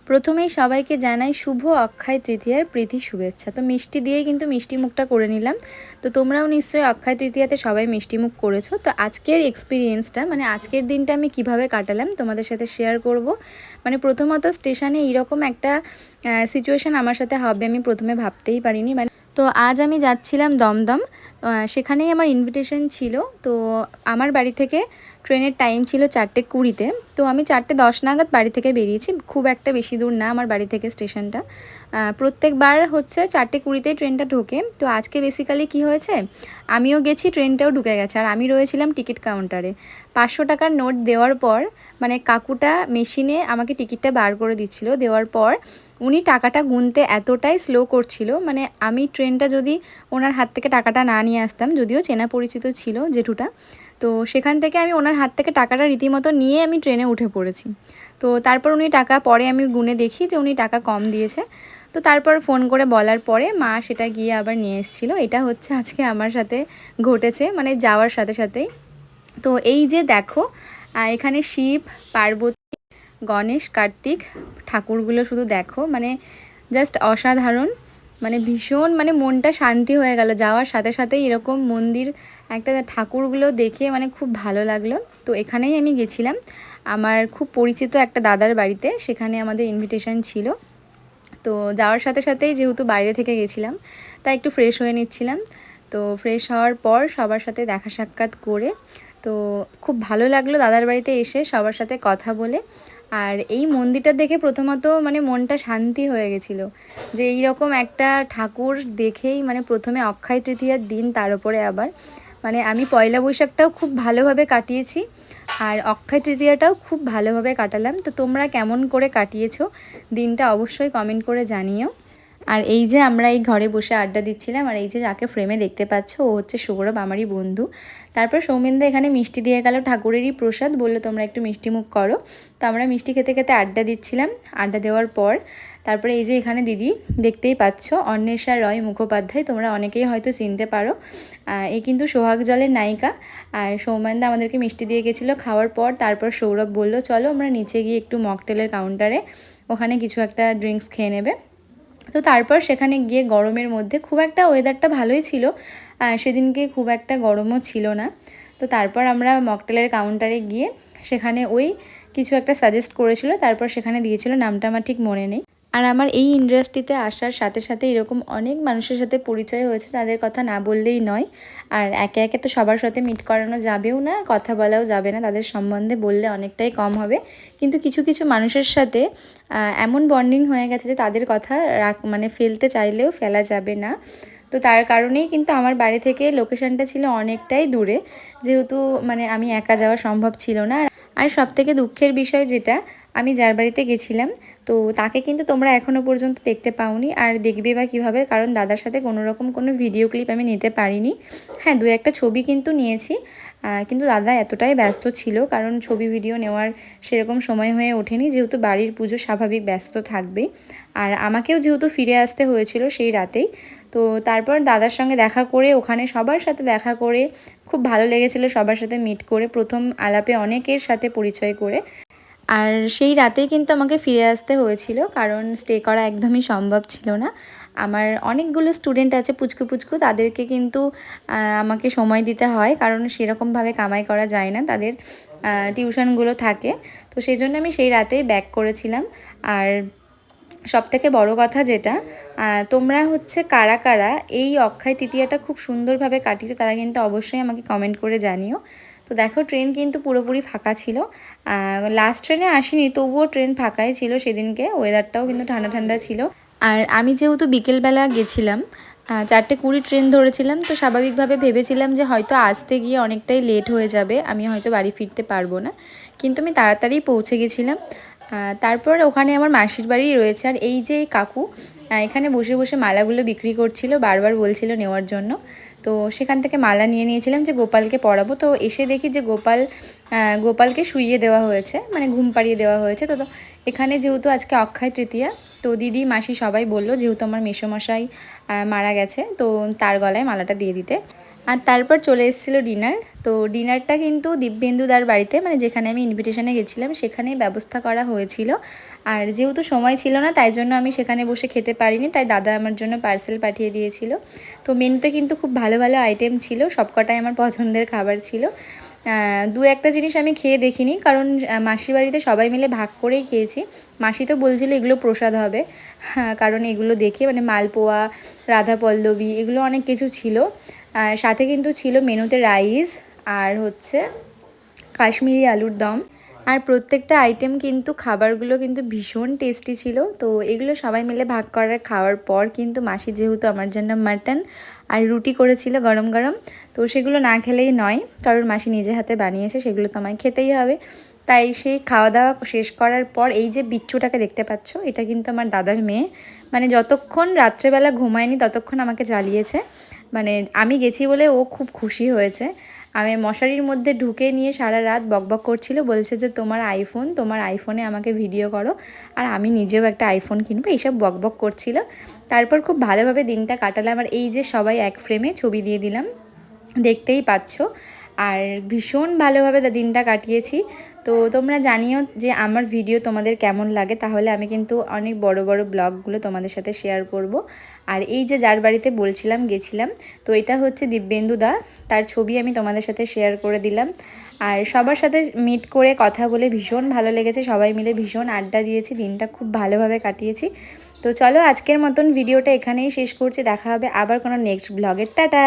প্রথমেই সবাইকে জানাই শুভ অক্ষয় তৃতীয়ার প্রীতি শুভেচ্ছা। তো মিষ্টি দিয়েই কিন্তু মিষ্টি মুখটা করে নিলাম। তো তোমরাও নিশ্চয়ই অক্ষয় তৃতীয়াতে সবাই মিষ্টি মুখ করেছো। তো আজকের এক্সপিরিয়েন্সটা মানে আজকের দিনটা আমি কিভাবে কাটালাম তোমাদের সাথে শেয়ার করব। মানে প্রথমত স্টেশনে এইরকম একটা সিচুয়েশান আমার সাথে হবে আমি প্রথমে ভাবতেই পারিনি। তো আজ আমি যাচ্ছিলাম দমদম, সেখানেই আমার ইনভিটেশন ছিল। তো আমার বাড়ি থেকে ট্রেনের টাইম ছিল 4:20-তে। তো আমি 4:10 নাগাদ বাড়ি থেকে বেরিয়েছি, খুব একটা বেশি দূর না আমার বাড়ি থেকে স্টেশনটা। প্রত্যেকবার হচ্ছে 4:20-তেই ট্রেনটা ঢোকে। তো আজকে বেসিক্যালি কি হয়েছে, আমিও গেছি, ট্রেনটাও ঢুকে গেছে, আর আমি রয়েছিলাম টিকিট কাউন্টারে। 500 টাকার নোট দেওয়ার পর মানে কাকুটা মেশিনে আমাকে টিকিটটা বার করে দিচ্ছিল, দেওয়ার পর উনি টাকাটা গুনতে এতটাই স্লো করছিল, মানে আমি ট্রেনটা যদি ওনার হাত থেকে টাকাটা না নিয়ে আসতাম, যদিও চেনা পরিচিত ছিল জেঠুটা, তো সেখান থেকে আমি ওনার হাত থেকে টাকাটা রীতিমতো নিয়ে আমি ট্রেনে উঠে পড়েছি। তো তারপর উনি টাকা, পরে আমি গুনে দেখি যে উনি টাকা কম দিয়েছে। তো তারপর ফোন করে বলার পরে মা সেটা গিয়ে আবার নিয়ে এসেছিলো। এটা হচ্ছে আজকে আমার সাথে ঘটেছে, মানে যাওয়ার সাথে সাথেই। তো এই যে দেখো, এখানে শিব, পার্বতী, গণেশ, কার্তিক ঠাকুরগুলো শুধু দেখো, মানে জাস্ট অসাধারণ। মানে ভীষণ, মানে মনটা শান্তি হয়ে গেল যাওয়ার সাথে সাথেই এরকম মন্দির একটা ঠাকুরগুলো দেখে, মানে খুব ভালো লাগলো। তো এখানেই আমি গেছিলাম আমার খুব পরিচিত একটা দাদার বাড়িতে, সেখানে আমাদের ইনভিটেশন ছিল। তো যাওয়ার সাথে সাথেই যেহেতু বাইরে থেকে গেছিলাম, তাই একটু ফ্রেশ হয়ে নিচ্ছিলাম। তো ফ্রেশ হওয়ার পর সবার সাথে দেখা সাক্ষাৎ করে তো খুব ভালো লাগলো দাদার বাড়িতে এসে সবার সাথে কথা বলে। আর এই মন্দিরটা দেখে প্রথমত মানে মনটা শান্তি হয়ে গেছিলো, যে এইরকম একটা ঠাকুর দেখেই মানে প্রথমে অক্ষয় তৃতীয়ার দিন, তার উপরে আবার মানে আমি পয়লা বৈশাখটাও খুব ভালোভাবে কাটিয়েছি, আর অক্ষয় তৃতীয়াটাও খুব ভালোভাবে কাটালাম। তো তোমরা কেমন করে কাটিয়েছো দিনটা অবশ্যই কমেন্ট করে জানিও। আর এই যে আমরা এই ঘরে বসে আড্ডা দিচ্ছিলাম, আর এই যে যাকে ফ্রেমে দেখতে পাচ্ছ ও হচ্ছে সৌরভ, আমারই বন্ধু। তারপর সৌমেনদা এখানে মিষ্টি দিয়ে গেল, ঠাকুরেরই প্রসাদ, বললো তোমরা একটু মিষ্টি মুখ করো। তো আমরা মিষ্টি খেতে খেতে আড্ডা দিচ্ছিলাম। আড্ডা দেওয়ার পর তারপরে এই যে এখানে দিদি দেখতেই পাচ্ছ, অন্বেষা রয় মুখোপাধ্যায়, তোমরা অনেকেই হয়তো চিনতে পারো। এই কিন্তু সোহাগ জলের নায়িকা। আর সৌমেনদা আমাদেরকে মিষ্টি দিয়ে গেছিলো। খাওয়ার পর তারপর সৌরভ বলল চলো আমরা নিচে গিয়ে একটু মকটেলের কাউন্টারে ওখানে কিছু একটা ড্রিঙ্কস খেয়ে নেবে। তো তারপর সেখানে গিয়ে গরমের মধ্যে, খুব একটা ওয়েদারটা ভালোই ছিল সেদিনকে, খুব একটা গরমও ছিল না। তো তারপর আমরা মকটেলের কাউন্টারে গিয়ে সেখানে ওই কিছু একটা সাজেস্ট করেছিল, তারপর সেখানে দিয়েছিল, নামটা আমার ঠিক মনে নেই। আর আমার এই ইন্ডাস্ট্রিতে আসার সাথে সাথে এরকম অনেক মানুষের সাথে পরিচয় হয়েছে, যাদের কথা না বললেই নয়। আর একে একে তো সবার সাথে মিট করানো যাবেও না, কথা বলাও যাবে না, তাদের সম্বন্ধে বললে অনেকটাই কম হবে। কিন্তু কিছু কিছু মানুষের সাথে এমন বন্ডিং হয়ে গেছে যে তাদের কথা মানে ফেলতে চাইলেও ফেলা যাবে না। তো তার কারণেই কিন্তু আমার বাড়ি থেকে লোকেশনটা ছিল অনেকটাই দূরে, যেহেতু মানে আমি একা যাওয়া সম্ভব ছিল না। আর সবথেকে দুঃখের বিষয় যেটা, আমি যার বাড়িতে গেছিলাম তো তাকে কিন্তু তোমরা এখনও পর্যন্ত দেখতে পাওনি, আর দেখবে বা কীভাবে, কারণ দাদার সাথে কোনো রকম কোনো ভিডিও ক্লিপ আমি নিতে পারিনি। হ্যাঁ, দু একটা ছবি কিন্তু নিয়েছি, কিন্তু দাদা এতটাই ব্যস্ত ছিল, কারণ ছবি ভিডিও নেওয়ার সেরকম সময় হয়ে ওঠেনি, যেহেতু বাড়ির পুজো স্বাভাবিক ব্যস্ত থাকবেই। আর আমাকেও যেহেতু ফিরে আসতে হয়েছিল সেই রাতেই। তো তারপর দাদার সঙ্গে দেখা করে, ওখানে সবার সাথে দেখা করে খুব ভালো লেগেছিলো, সবার সাথে মিট করে, প্রথম আলাপে অনেকের সাথে পরিচয় করে। আর সেই রাতেই কিন্তু আমাকে ফিরে আসতে হয়েছিল, কারণ স্টে করা একদমই সম্ভব ছিল না। আমার অনেকগুলো স্টুডেন্ট আছে পুচকু পুচকু, তাদেরকে কিন্তু আমাকে সময় দিতে হয়, কারণ সেরকমভাবে কামাই করা যায় না, তাদের টিউশনগুলো থাকে। তো সেই জন্য আমি সেই রাতেই ব্যাক করেছিলাম। আর সবথেকে বড় কথা যেটা, তোমরা হচ্ছে কারা কারা এই অক্ষয় তৃতীয়াটা খুব সুন্দরভাবে কাটিয়েছো, তারা কিন্তু অবশ্যই আমাকে কমেন্ট করে জানিও। তো দেখো ট্রেন কিন্তু পুরোপুরি ফাঁকা ছিল, লাস্ট ট্রেনে আসিনি, তবুও ট্রেন ফাঁকাই ছিল সেদিনকে, ওয়েদারটাও কিন্তু ঠান্ডা ঠান্ডা ছিল। আর আমি যেহেতু বিকেলবেলা গেছিলাম, 4:20 ট্রেন ধরেছিলাম, তো স্বাভাবিকভাবে ভেবেছিলাম যে হয়তো আসতে গিয়ে অনেকটাই লেট হয়ে যাবে, আমি হয়তো বাড়ি ফিরতে পারবো না, কিন্তু আমি তাড়াতাড়ি পৌঁছে গেছিলাম। তারপর ওখানে আমার মাসির বাড়ি রয়েছে, আর এই যে কাকু এখানে বসে বসে মালাগুলো বিক্রি করছিল, বারবার বলছিল নেওয়ার জন্য। তো সেখান থেকে মালা নিয়ে নিয়েছিলাম যে গোপালকে পরাবো। তো এসে দেখি যে গোপালকে শুইয়ে দেওয়া হয়েছে, মানে ঘুম পাড়িয়ে দেওয়া হয়েছে। তো এখানে যেহেতু আজকে অক্ষয় তৃতীয়া, তো দিদি মাসি সবাই বললো যেহেতু আমার মেসোমশাই মারা গেছে, তো তার গলায় মালাটা দিয়ে দিতে। আর তারপর চলে এসেছিলো ডিনার। তো ডিনারটা কিন্তু দিব্যেন্দুদার বাড়িতে, মানে যেখানে আমি ইনভিটেশনে গেছিলাম সেখানেই ব্যবস্থা করা হয়েছিল। আর যেহেতু সময় ছিল না তাই জন্য আমি সেখানে বসে খেতে পারিনি, তাই দাদা আমার জন্য পার্সেল পাঠিয়ে দিয়েছিল। তো মেনুতে কিন্তু খুব ভালো ভালো আইটেম ছিল, সবকটাই আমার পছন্দের খাবার ছিল। দু একটা জিনিস আমি খেয়ে দেখিনি, কারণ মাসির বাড়িতে সবাই মিলে ভাগ করেই খেয়েছি। মাসি তো বলছিল এগুলো প্রসাদ হবে, কারণ এগুলো দেখে মানে মালপোয়া, রাধাপল্লবী এগুলো অনেক কিছু ছিল। সাথে কিন্তু ছিল মেনুতে রাইস আর হচ্ছে কাশ্মীরি আলুর দম। আর প্রত্যেকটা আইটেম কিন্তু খাবারগুলো কিন্তু ভীষণ টেস্টি ছিল। তো এগুলো সবাই মিলে ভাগ করার খাওয়ার পর কিন্তু মাসি যেহেতু আমার জন্য মাটন আর রুটি করেছিল গরম গরম, তো সেগুলো না খেলেই নয়, কারণ মাসি নিজে হাতে বানিয়েছে, সেগুলো তো আমায় খেতেই হবে। তাই সেই খাওয়া দাওয়া শেষ করার পর এই যে বিচ্ছুটাকে দেখতে পাচ্ছ, এটা কিন্তু আমার দাদার মেয়ে। মানে যতক্ষণ রাত্রেবেলা ঘুমায়নি ততক্ষণ আমাকে জ্বালিয়েছে। মানে আমি গেছি বলে ও খুব খুশি হয়েছে। আমি মশারির মধ্যে ঢুকে নিয়ে সারা রাত বকবক করছিল, বলছে যে তোমার আইফোনে আমাকে ভিডিও করো, আর আমি নিজেও একটা আইফোন কিনবো, এইসব বকবক করছিল। তারপর খুব ভালোভাবে দিনটা কাটালাম। আর এই যে সবাই এক ফ্রেমে ছবি দিয়ে দিলাম, দেখতেই পাচ্ছ। আর ভীষণ ভালোভাবে দিনটা কাটিয়েছি। তো তোমরা জানিও যে আমার ভিডিও তোমাদের কেমন লাগে, তাহলে আমি কিন্তু অনেক বড় বড় ব্লগগুলো তোমাদের সাথে শেয়ার করব। আর এই যে যার বাড়িতে বলছিলাম গেছিলাম, তো এটা হচ্ছে দিব্যেন্দু দা, তার ছবি আমি তোমাদের সাথে শেয়ার করে দিলাম। আর সবার সাথে মিট করে কথা বলে ভীষণ ভালো লেগেছে, সবাই মিলে ভীষণ আড্ডা দিয়েছি, দিনটা খুব ভালোভাবে কাটিয়েছি। তো চলো আজকের মতন ভিডিওটা এখানেই শেষ করছি, দেখা হবে আবার কোনো নেক্সট ব্লগের। টাটা।